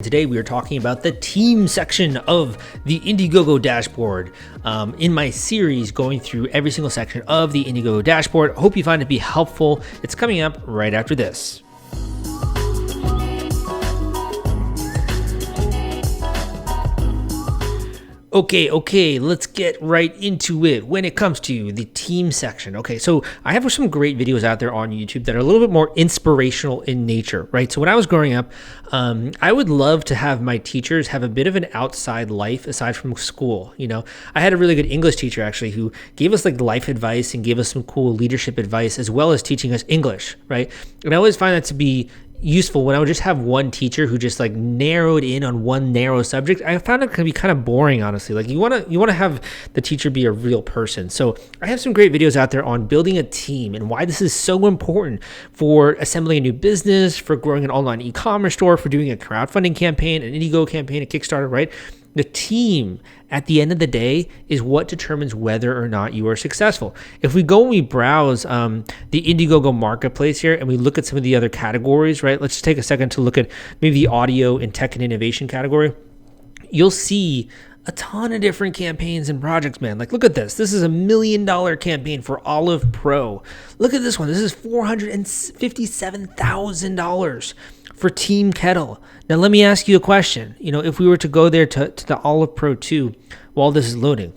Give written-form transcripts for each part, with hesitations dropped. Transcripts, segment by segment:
Today we are talking about the team section of the Indiegogo dashboard. In my series going through every single section of the Indiegogo dashboard. Hope you find it to be helpful. It's coming up right after this. Okay, let's get right into it when it comes to the team section. Okay, so I have some great videos out there on YouTube that are a little bit more inspirational in nature, right? So when I was growing up, I would love to have my teachers have a bit of an outside life aside from school. You know, I had a really good English teacher actually who gave us like life advice and gave us some cool leadership advice as well as teaching us English, right? And I always find that to be useful when I would just have one teacher who just like narrowed in on one narrow subject. I found it can be kind of boring, honestly. Like you want to have the teacher be a real person. So I have some great videos out there on building a team and why this is so important for assembling a new business, for growing an online e-commerce store, for doing a crowdfunding campaign, an Indiegogo campaign, a Kickstarter, right? The team at the end of the day is what determines whether or not you are successful. If we go and we browse the Indiegogo marketplace here and we look at some of the other categories, right? Let's just take a second to look at maybe the audio and tech and innovation category. You'll see a ton of different campaigns and projects, man. Like, look at this. This is $1 million campaign for Olive Pro. Look at this one. This is $457,000 for Team Kettle. Now, let me ask you a question. You know, if we were to go there to the Olive Pro 2 while this is loading,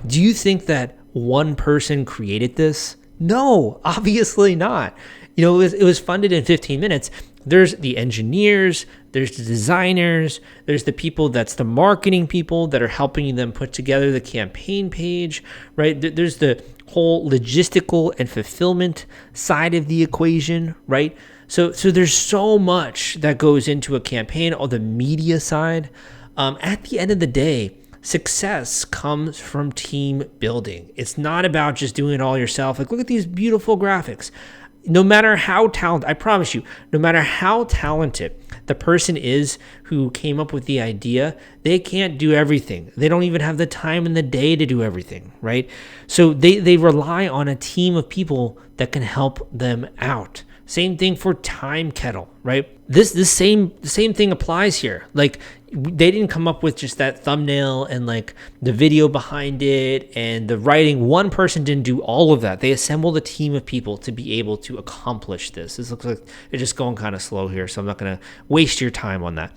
do you think that one person created this? No, obviously not. You know, it was funded in 15 minutes. There's the engineers, there's the designers, there's the people that's the marketing people that are helping them put together the campaign page, right? There's the whole logistical and fulfillment side of the equation, right? So there's so much that goes into a campaign, all the media side. At the end of the day, success comes from team building. It's not about just doing it all yourself. Like, look at these beautiful graphics. No matter how talented, I promise you, no matter how talented the person is who came up with the idea, they can't do everything. They don't even have the time in the day to do everything, right? So they rely on a team of people that can help them out. Same thing for Time Kettle, right? The same thing applies here. Like, they didn't come up with just that thumbnail and like the video behind it and the writing. One person didn't do all of that. They assembled a team of people to be able to accomplish this. This looks like it's just going kind of slow here, so I'm not going to waste your time on that.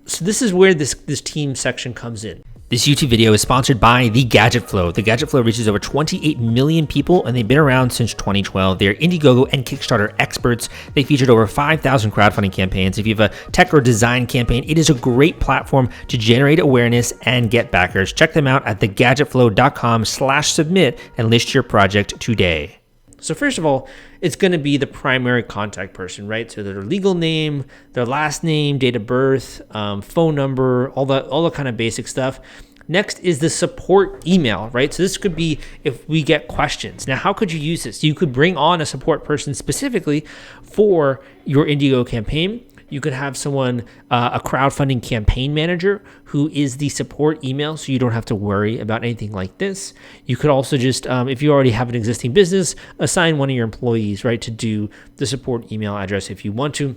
So this is where this team section comes in. This YouTube video is sponsored by The Gadget Flow. The Gadget Flow reaches over 28 million people, and they've been around since 2012. They're Indiegogo and Kickstarter experts. They featured over 5,000 crowdfunding campaigns. If you have a tech or design campaign, it is a great platform to generate awareness and get backers. Check them out at thegadgetflow.com/submit and list your project today. So first of all, it's going to be the primary contact person, right? So their legal name, their last name, date of birth, phone number, all the kind of basic stuff. Next is the support email, right? So this could be if we get questions. Now, how could you use this? You could bring on a support person specifically for your Indiegogo campaign. You could have someone, a crowdfunding campaign manager who is the support email, so you don't have to worry about anything like this. You could also just, if you already have an existing business, assign one of your employees, right, to do the support email address if you want to.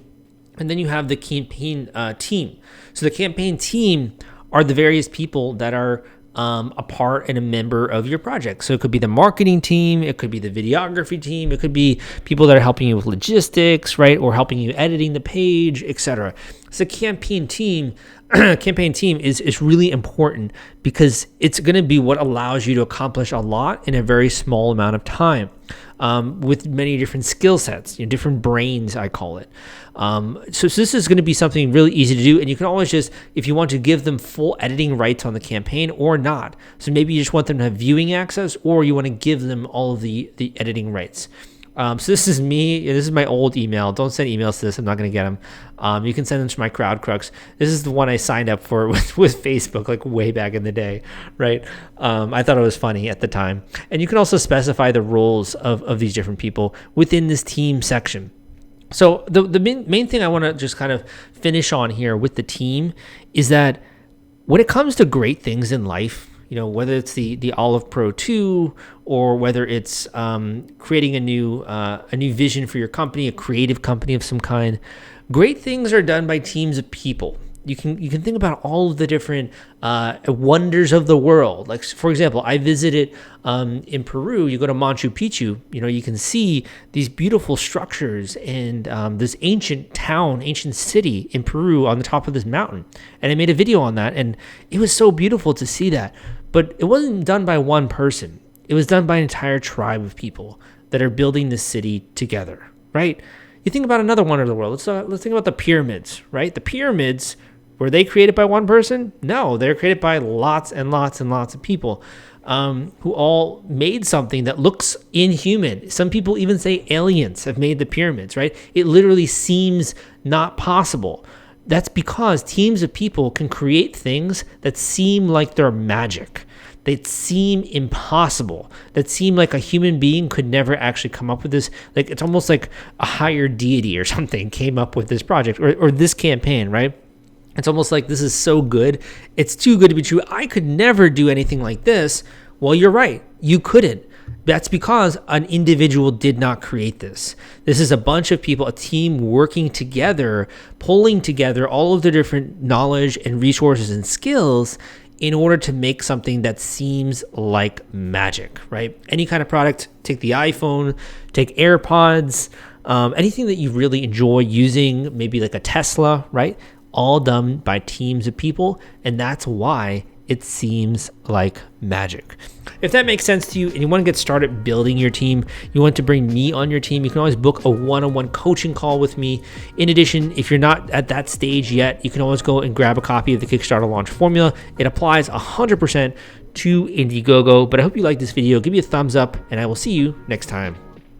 And then you have the campaign team. So the campaign team are the various people that are a part and a member of your project. So it could be the marketing team, it could be the videography team, it could be people that are helping you with logistics, right, or helping you editing the page, etc. So campaign team is really important because it's going to be what allows you to accomplish a lot in a very small amount of time, with many different skill sets, different brains, I call it. So this is going to be something really easy to do, and you can always just, if you want to give them full editing rights on the campaign or not. So maybe you just want them to have viewing access, or you want to give them all of the editing rights. So this is me. This is my old email. Don't send emails to this. I'm not going to get them. You can send them to my CrowdCrux. This is the one I signed up for with Facebook, like way back in the day, right? I thought it was funny at the time. And you can also specify the roles of these different people within this team section. So the main thing I want to just kind of finish on here with the team is that when it comes to great things in life, whether it's the Olive Pro 2 or whether it's creating a new vision for your company, a creative company of some kind, great things are done by teams of people. You can think about all of the different wonders of the world. Like, for example, I visited in Peru. You go to Machu Picchu, you can see these beautiful structures and this ancient town, ancient city in Peru on the top of this mountain. And I made a video on that, and it was so beautiful to see that. But it wasn't done by one person. It was done by an entire tribe of people that are building this city together, right? You think about another wonder of the world. Let's think about the pyramids, right? The pyramids, were they created by one person? No, they're created by lots and lots and lots of people who all made something that looks inhuman. Some people even say aliens have made the pyramids, right? It literally seems not possible. That's because teams of people can create things that seem like they're magic, that seem impossible, that seem like a human being could never actually come up with this. Like, it's almost like a higher deity or something came up with this project or this campaign, right? It's almost like this is so good. It's too good to be true. I could never do anything like this. Well, you're right. You couldn't. That's because an individual did not create this. This is a bunch of people, a team working together, pulling together all of their different knowledge and resources and skills in order to make something that seems like magic, right? Any kind of product, take the iPhone, take AirPods, anything that you really enjoy using, maybe like a Tesla, right? All done by teams of people, and that's why it seems like magic. If that makes sense to you and you want to get started building your team, you want to bring me on your team, you can always book a one-on-one coaching call with me. In addition, if you're not at that stage yet, you can always go and grab a copy of the Kickstarter launch formula. It applies 100% to Indiegogo. But I hope you like this video. Give me a thumbs up, and I will see you next time.